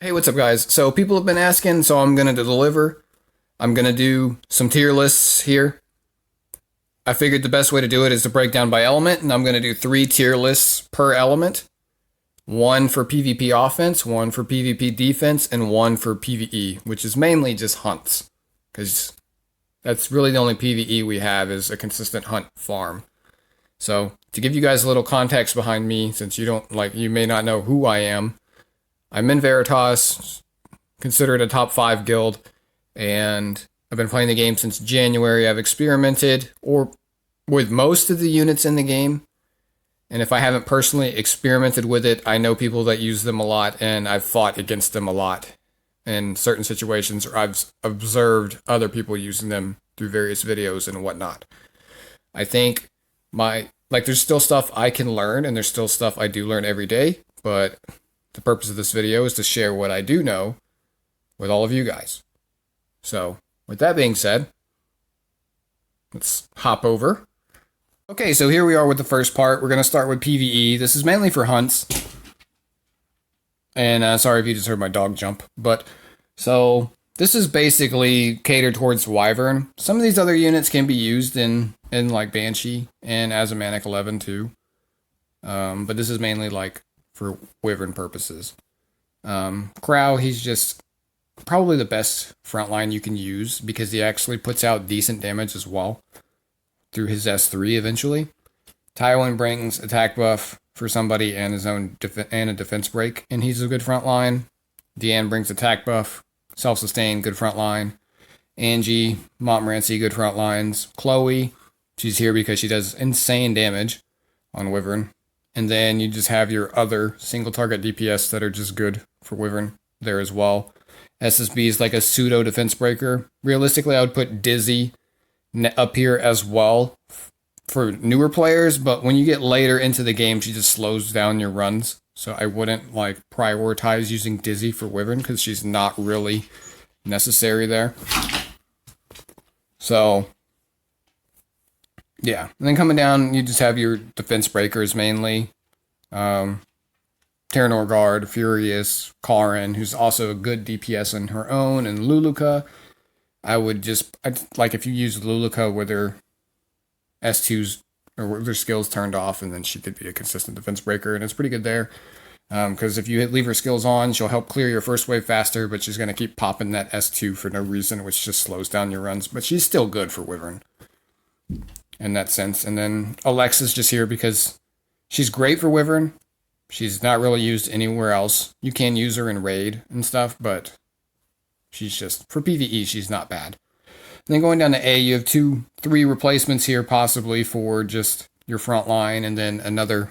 Hey, what's up, guys? So people have been asking, so I'm gonna deliver. I'm gonna do some tier lists here. I figured the best way to do it is to break down by element, and I'm gonna do 3 tier lists per element. One for PvP offense, one for PvP defense, and one for PvE, which is mainly just hunts. Because that's really the only PvE we have is a consistent hunt farm. So to give you guys a little context behind me, since you may not know who I am, I'm in Veritas, considered a top 5 guild, and I've been playing the game since January. I've experimented with most of the units in the game, and if I haven't personally experimented with it, I know people that use them a lot, and I've fought against them a lot in certain situations, or I've observed other people using them through various videos and whatnot. I think there's still stuff I can learn, and there's still stuff I do learn every day, but the purpose of this video is to share what I do know with all of you guys. So, with that being said, let's hop over. Okay, so here we are with the first part. We're going to start with PvE. This is mainly for hunts. And sorry if you just heard my dog jump. But, so, this is basically catered towards Wyvern. Some of these other units can be used in like Banshee and Asymanic 11 too. But this is mainly like for Wyvern purposes. Crow, he's just probably the best frontline you can use because he actually puts out decent damage as well through his S3 eventually. Tywin brings attack buff for somebody and his own and a defense break, and he's a good frontline. Deanne brings attack buff, self-sustain, good frontline. Angie, Montmorency, good frontlines. Chloe, she's here because she does insane damage on Wyvern. And then you just have your other single target DPS that are just good for Wyvern there as well. SSB is like a pseudo defense breaker. Realistically, I would put Dizzy up here as well for newer players, but when you get later into the game, she just slows down your runs. So I wouldn't like prioritize using Dizzy for Wyvern because she's not really necessary there. So yeah, and then coming down, you just have your defense breakers mainly. Terranor Guard, Furious, Karin, who's also a good DPS in her own, and Luluka. I'd like if you use Luluka with her S2s or with her skills turned off, and then she could be a consistent defense breaker, and it's pretty good there. Because if you leave her skills on, she'll help clear your first wave faster, but she's going to keep popping that S2 for no reason, which just slows down your runs. But she's still good for Wyvern in that sense. And then Alexa's just here because she's great for Wyvern. She's not really used anywhere else. You can use her in raid and stuff, but she's just, for PvE, she's not bad. And then going down to A, you have 3 replacements here possibly for just your front line, and then another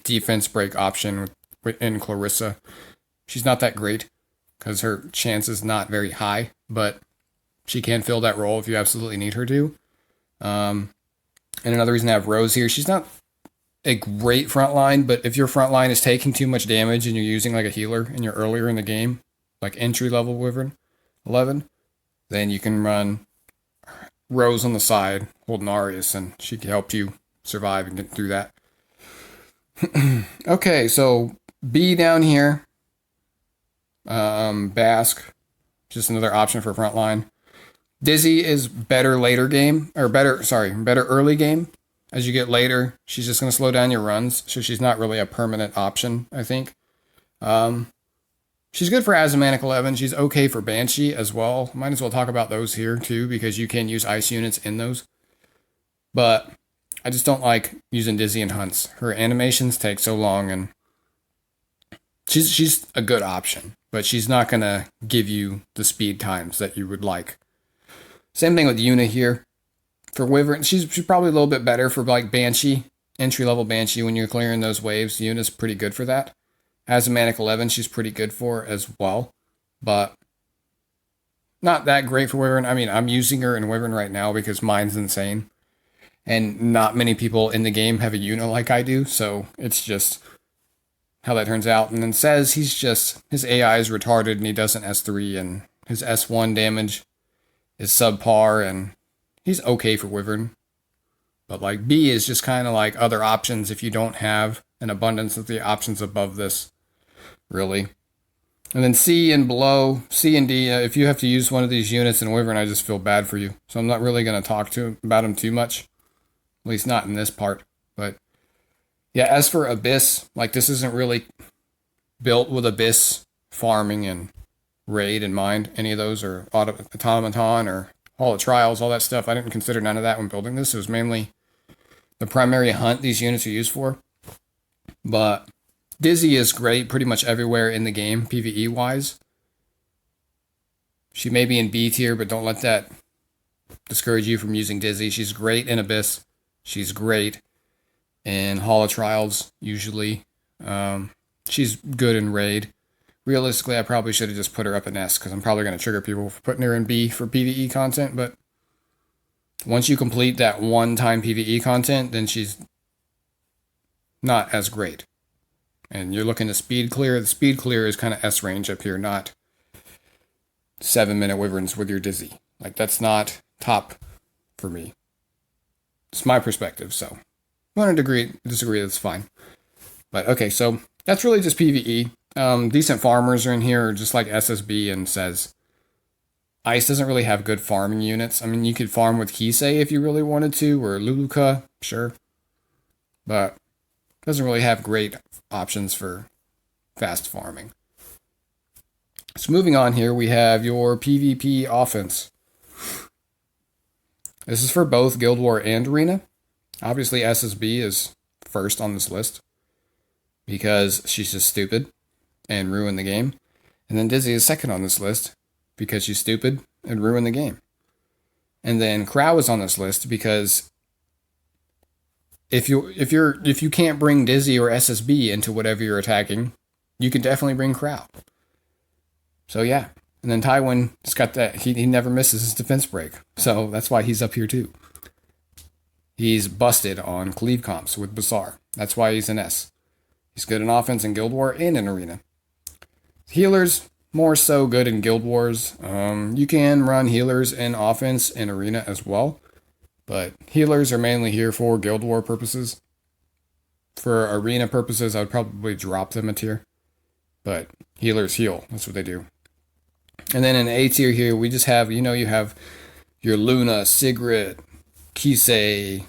defense break option in Clarissa. She's not that great because her chance is not very high, but she can fill that role if you absolutely need her to. And another reason to have Rose here, she's not a great frontline, but if your frontline is taking too much damage and you're using like a healer and you're earlier in the game, like entry level Wyvern 11, then you can run Rose on the side holding Arius, and she can help you survive and get through that. Okay, so B down here, Basque, just another option for frontline. Dizzy is better later game, or better early game. As you get later, she's just going to slow down your runs, so she's not really a permanent option, I think. She's good for Asymanic 11. She's okay for Banshee as well. Might as well talk about those here, too, because you can use ice units in those. But I just don't like using Dizzy in hunts. Her animations take so long, and she's a good option, but she's not going to give you the speed times that you would like. Same thing with Yuna here. For Wyvern, she's probably a little bit better for like Banshee, entry-level Banshee when you're clearing those waves. Yuna's pretty good for that. Asymanic 11, she's pretty good for as well, but not that great for Wyvern. I mean, I'm using her in Wyvern right now because mine's insane, and not many people in the game have a Yuna like I do, so it's just how that turns out. And then says his AI is retarded and he doesn't S3, and his S1 damage is subpar, and he's okay for Wyvern. But like B is just kind of like other options if you don't have an abundance of the options above this. really. And then C and below, C and D, if you have to use one of these units in Wyvern, I just feel bad for you. So I'm not really going to talk about them too much. At least not in this part. But yeah, as for Abyss, like this isn't really built with Abyss farming and raid in mind. Any of those, or automaton or Hall of Trials, all that stuff. I didn't consider none of that when building this. It was mainly the primary hunt these units are used for. But Dizzy is great pretty much everywhere in the game, PvE wise. She may be in B tier, but don't let that discourage you from using Dizzy. She's great in Abyss. She's great in Hall of Trials, usually. She's good in Raid. Realistically, I probably should have just put her up in S, because I'm probably going to trigger people for putting her in B for PvE content, but once you complete that one-time PvE content, then she's not as great. And you're looking to speed clear. The speed clear is kind of S range up here, not 7-minute Wyverns with your Dizzy. Like, that's not top for me. It's my perspective, so if you want to disagree, that's fine. But okay, so that's really just PvE. Decent farmers are in here, just like SSB and says. Ice doesn't really have good farming units. I mean, you could farm with Kisei if you really wanted to, or Luluka, sure. But doesn't really have great options for fast farming. So moving on here, we have your PvP offense. This is for both Guild War and Arena. Obviously, SSB is first on this list because she's just stupid and ruined the game. And then Dizzy is second on this list because she's stupid and ruined the game. And then Crow is on this list because if you can't bring Dizzy or SSB into whatever you're attacking, you can definitely bring Crow. So yeah. And then Tywin has got that. He never misses his defense break. So that's why he's up here too. He's busted on cleave comps with Bazaar. That's why he's an S. He's good in offense in Guild War and in Arena. Healers, more so good in Guild Wars. You can run healers in offense in Arena as well. But healers are mainly here for Guild War purposes. For Arena purposes, I would probably drop them a tier. But healers heal. That's what they do. And then in A tier here, we just have, you have your Luna, Sigrid, Kisei,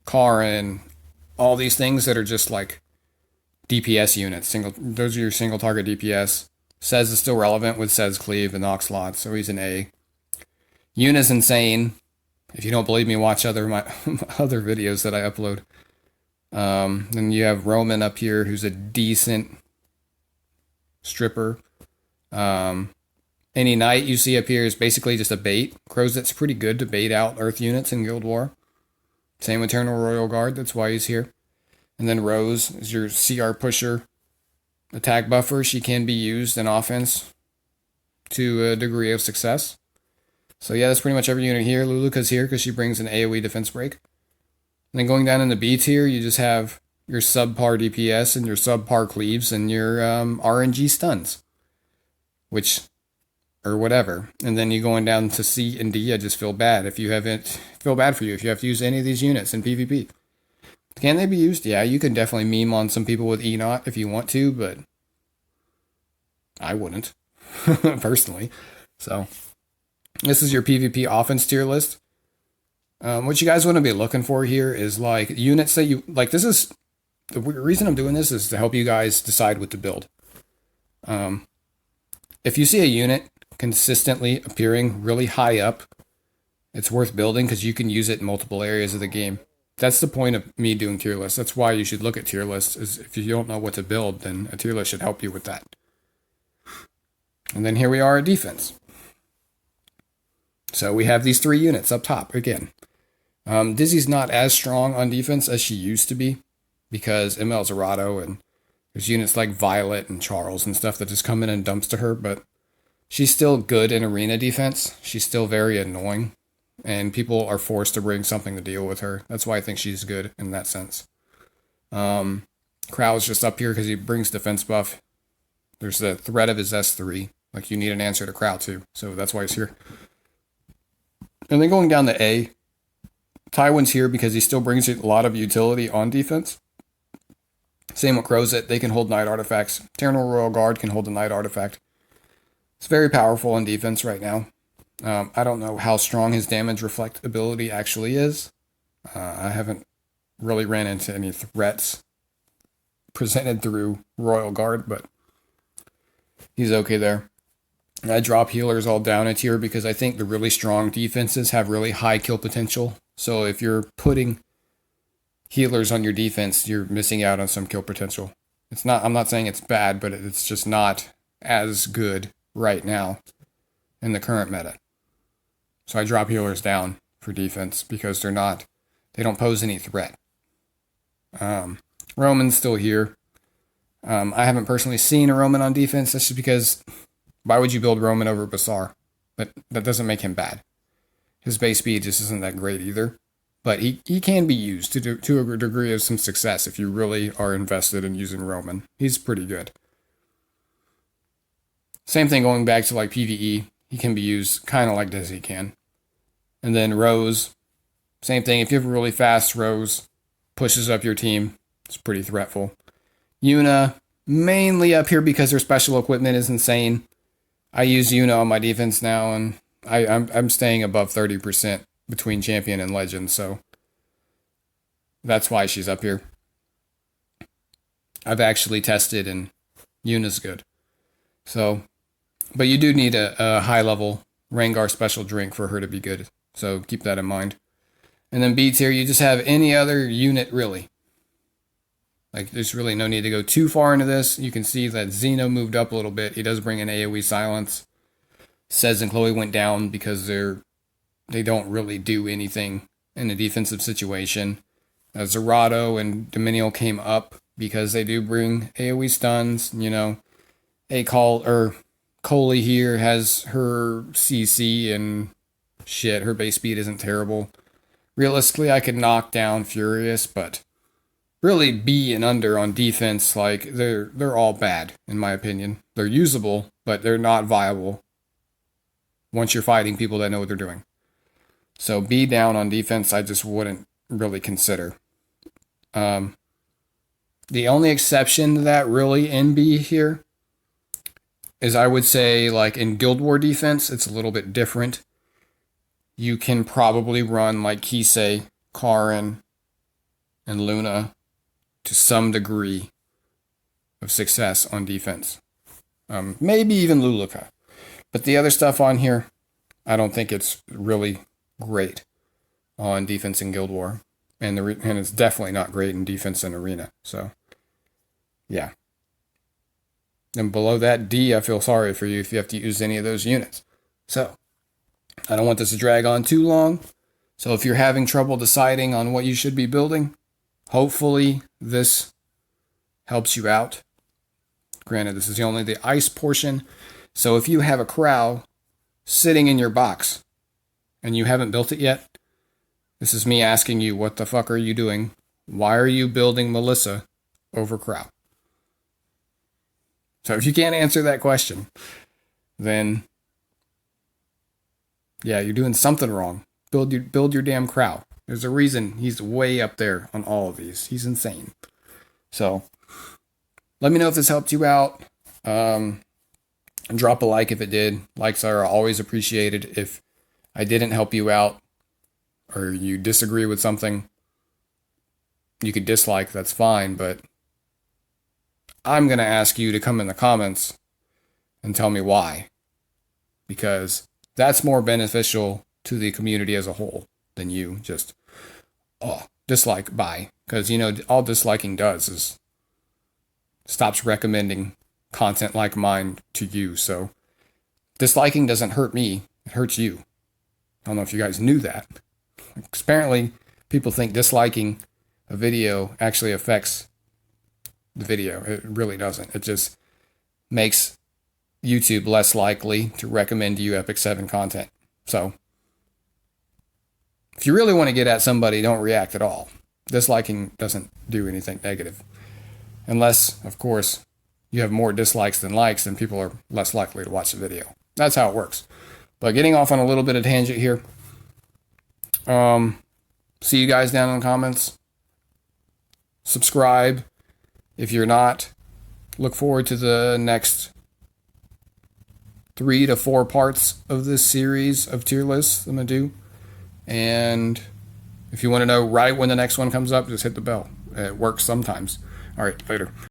Karin, all these things that are just like DPS units. Those are your single target DPS. Sez is still relevant with Sez Cleave and Oxlot, so he's an A. Yuna's insane. If you don't believe me, watch my other videos that I upload. Then you have Roman up here, who's a decent stripper. Any knight you see up here is basically just a bait. Crozet's pretty good to bait out Earth units in Guild War. Same with Eternal Royal Guard, that's why he's here. And then Rose is your CR pusher. Attack buffer, she can be used in offense to a degree of success. So yeah, that's pretty much every unit here. Luluka's here because she brings an AoE defense break. And then going down in the B tier, you just have your subpar DPS and your subpar cleaves and your RNG stuns. Or whatever. And then you going down to C and D, I just feel bad if you have to use any of these units in PvP. Can they be used? Yeah, you can definitely meme on some people with E0 if you want to, but I wouldn't, personally. So, this is your PvP offense tier list. What you guys want to be looking for here is like units that you, like this is, the reason I'm doing this is to help you guys decide what to build. If you see a unit consistently appearing really high up, it's worth building because you can use it in multiple areas of the game. That's the point of me doing tier lists. That's why you should look at tier lists. Is if you don't know what to build, then a tier list should help you with that. And then here we are at defense. So we have these three units up top again. Dizzy's not as strong on defense as she used to be because ML Zerato and there's units like Violet and Charles and stuff that just come in and dumps to her, but she's still good in arena defense. She's still very annoying. And people are forced to bring something to deal with her. That's why I think she's good in that sense. Crow's just up here because he brings defense buff. There's the threat of his S3. Like, you need an answer to Crow too. So that's why he's here. And then going down to A, Tywin's here because he still brings a lot of utility on defense. Same with Crozet. They can hold Night Artifacts. Terranor Royal Guard can hold a Night Artifact. It's very powerful in defense right now. I don't know how strong his damage reflect ability actually is. I haven't really ran into any threats presented through Royal Guard, but he's okay there. I drop healers all down a tier because I think the really strong defenses have really high kill potential. So if you're putting healers on your defense, you're missing out on some kill potential. I'm not saying it's bad, but it's just not as good right now in the current meta. So I drop healers down for defense because they don't pose any threat. Roman's still here. I haven't personally seen a Roman on defense. That's just because why would you build Roman over Basar? But that doesn't make him bad. His base speed just isn't that great either. But he can be used to a degree of some success if you really are invested in using Roman. He's pretty good. Same thing going back to like PvE. He can be used kind of like Dizzy can. And then Rose, same thing. If you have a really fast Rose, pushes up your team. It's pretty threatful. Yuna, mainly up here because her special equipment is insane. I use Yuna on my defense now, and I'm staying above 30% between champion and legend, so that's why she's up here. I've actually tested, and Yuna's good. So, but you do need a high-level Rengar special drink for her to be good, so keep that in mind. And then B tier, you just have any other unit, really. Like, there's really no need to go too far into this. You can see that Xeno moved up a little bit. He does bring an AoE silence. Sez and Chloe went down because they don't really do anything in a defensive situation. Zerato and Dominial came up because they do bring AoE stuns. You know, Coley here has her CC and shit. Her base speed isn't terrible. Realistically, I could knock down Furious, but really B and under on defense, like they're all bad in my opinion. They're usable, but they're not viable once you're fighting people that know what they're doing. So B down on defense, I just wouldn't really consider. The only exception to that really in B here is I would say like in Guild War defense, it's a little bit different. You can probably run like Kisei, Karin, and Luna to some degree of success on defense. Maybe even Luluka. But the other stuff on here, I don't think it's really great on defense in Guild War. And it's definitely not great in defense in Arena. So, yeah. And below that, D, I feel sorry for you if you have to use any of those units. So, I don't want this to drag on too long. So if you're having trouble deciding on what you should be building, hopefully this helps you out. Granted, this is only the ice portion. So if you have a Crow sitting in your box and you haven't built it yet, this is me asking you, what the fuck are you doing? Why are you building Melissa over Crow? So if you can't answer that question, then yeah, you're doing something wrong. Build your damn Crow. There's a reason he's way up there on all of these. He's insane. So, let me know if this helped you out. Drop a like if it did. Likes are always appreciated. If I didn't help you out or you disagree with something, you could dislike, that's fine, but I'm going to ask you to come in the comments and tell me why. Because that's more beneficial to the community as a whole than you just, dislike, bye. Because, all disliking does is stops recommending content like mine to you. So disliking doesn't hurt me, it hurts you. I don't know if you guys knew that. Apparently, people think disliking a video actually affects the video. It really doesn't. It just makes YouTube less likely to recommend you Epic7 content. So, if you really want to get at somebody, don't react at all. Disliking doesn't do anything negative. Unless, of course, you have more dislikes than likes, then people are less likely to watch the video. That's how it works. But getting off on a little bit of tangent here. See you guys down in the comments. Subscribe If you're not, look forward to the next 3 to 4 parts of this series of tier lists I'm going to do. And if you want to know right when the next one comes up, just hit the bell. It works sometimes. All right, later.